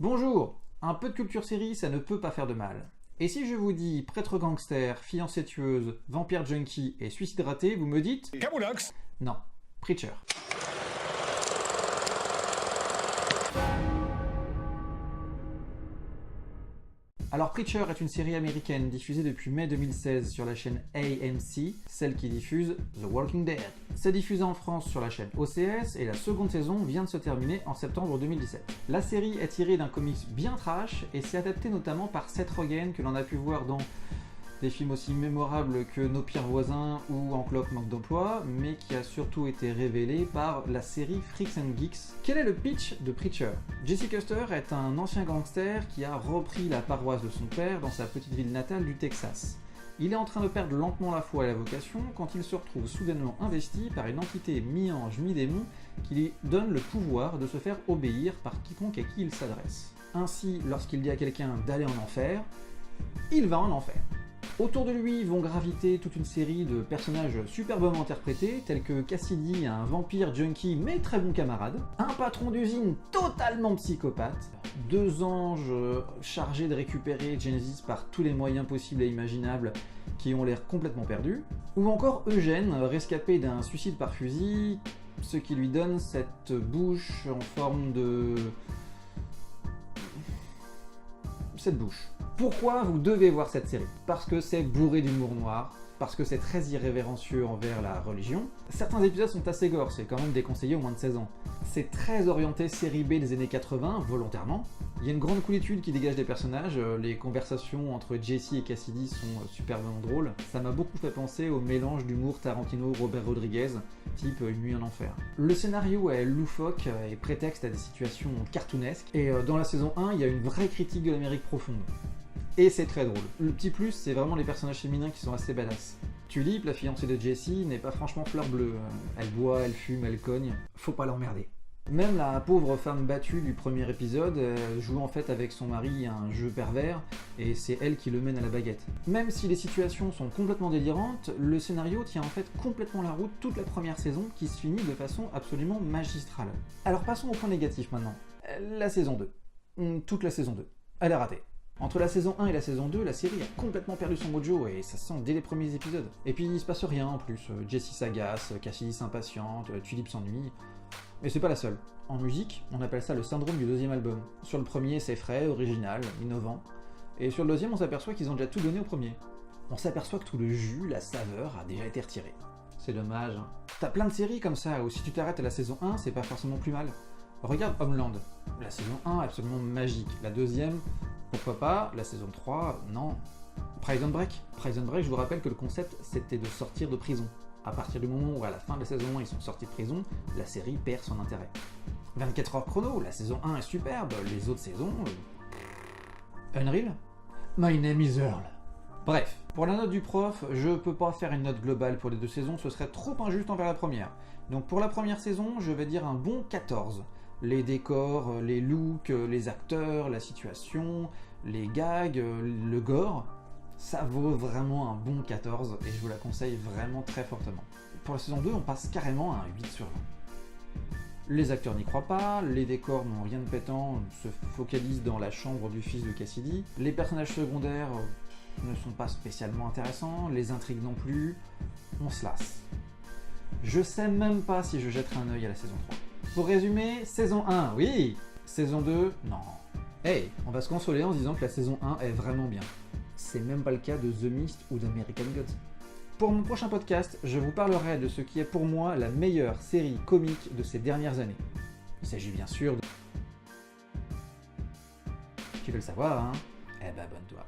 Bonjour, un peu de culture série, ça ne peut pas faire de mal. Et si je vous dis prêtre gangster, fiancée tueuse, vampire junkie et suicide raté, vous me dites... Camoulox. Non, Preacher. Alors Preacher est une série américaine diffusée depuis mai 2016 sur la chaîne AMC, celle qui diffuse The Walking Dead. C'est diffusé en France sur la chaîne OCS et la seconde saison vient de se terminer en septembre 2017. La série est tirée d'un comics bien trash et s'est adaptée notamment par Seth Rogen que l'on a pu voir dans des films aussi mémorables que Nos pires voisins ou Encloque manque d'emploi, mais qui a surtout été révélé par la série Freaks and Geeks. Quel est le pitch de Preacher? Jesse Custer est un ancien gangster qui a repris la paroisse de son père dans sa petite ville natale du Texas. Il est en train de perdre lentement la foi et la vocation quand il se retrouve soudainement investi par une entité mi-ange, mi-démon qui lui donne le pouvoir de se faire obéir par quiconque à qui il s'adresse. Ainsi, lorsqu'il dit à quelqu'un d'aller en enfer, il va en enfer. Autour de lui vont graviter toute une série de personnages superbement interprétés, tels que Cassidy, un vampire junkie mais très bon camarade, un patron d'usine totalement psychopathe, deux anges chargés de récupérer Genesis par tous les moyens possibles et imaginables qui ont l'air complètement perdus, ou encore Eugène, rescapé d'un suicide par fusil, ce qui lui donne cette bouche en forme de... cette bouche. Pourquoi vous devez voir cette série? Parce que c'est bourré d'humour noir, parce que c'est très irrévérencieux envers la religion. Certains épisodes sont assez gore, c'est quand même déconseillé aux moins de 16 ans. C'est très orienté série B des années 80, volontairement. Il y a une grande coolitude qui dégage des personnages, les conversations entre Jesse et Cassidy sont superbement drôles. Ça m'a beaucoup fait penser au mélange d'humour Tarantino-Robert Rodriguez, type Une nuit en enfer. Le scénario est loufoque et prétexte à des situations cartoonesques, et dans la saison 1, il y a une vraie critique de l'Amérique profonde. Et c'est très drôle. Le petit plus, c'est vraiment les personnages féminins qui sont assez badass. Tulip, la fiancée de Jesse, n'est pas franchement fleur bleue. Elle boit, elle fume, elle cogne. Faut pas l'emmerder. Même la pauvre femme battue du premier épisode joue en fait avec son mari un jeu pervers, et c'est elle qui le mène à la baguette. Même si les situations sont complètement délirantes, le scénario tient en fait complètement la route toute la première saison, qui se finit de façon absolument magistrale. Alors passons au point négatif maintenant. La saison 2. Toute la saison 2. Elle est ratée. Entre la saison 1 et la saison 2, la série a complètement perdu son mojo et ça se sent dès les premiers épisodes. Et puis il se passe rien en plus, Jesse s'agace, Cassidy s'impatiente, Tulip s'ennuie. Mais c'est pas la seule. En musique, on appelle ça le syndrome du deuxième album. Sur le premier, c'est frais, original, innovant. Et sur le deuxième, on s'aperçoit qu'ils ont déjà tout donné au premier. On s'aperçoit que tout le jus, la saveur, a déjà été retiré. C'est dommage. T'as plein de séries comme ça, où si tu t'arrêtes à la saison 1, c'est pas forcément plus mal. Regarde Homeland. La saison 1 est absolument magique. La deuxième, pourquoi pas. La saison 3, non. Prison Break, je vous rappelle que le concept, c'était de sortir de prison. À partir du moment où, à la fin de la saison 1, ils sont sortis de prison, la série perd son intérêt. 24 heures chrono, la saison 1 est superbe, les autres saisons... Unreal? My name is Earl. Bref, pour la note du prof, je peux pas faire une note globale pour les deux saisons, ce serait trop injuste envers la première. Donc pour la première saison, je vais dire un bon 14. Les décors, les looks, les acteurs, la situation, les gags, le gore, ça vaut vraiment un bon 14 et je vous la conseille vraiment très fortement. Pour la saison 2, on passe carrément à un 8 sur 20. Les acteurs n'y croient pas, les décors n'ont rien de pétant, se focalisent dans la chambre du fils de Cassidy, les personnages secondaires ne sont pas spécialement intéressants, les intrigues non plus, on se lasse. Je sais même pas si je jetterai un œil à la saison 3. Pour résumer, saison 1, oui. Saison 2, non. Hey, on va se consoler en se disant que la saison 1 est vraiment bien. C'est même pas le cas de The Mist ou d'American Gods. Pour mon prochain podcast, je vous parlerai de ce qui est pour moi la meilleure série comique de ces dernières années. Il s'agit bien sûr de... Tu veux le savoir, hein? Eh ben, abonne-toi.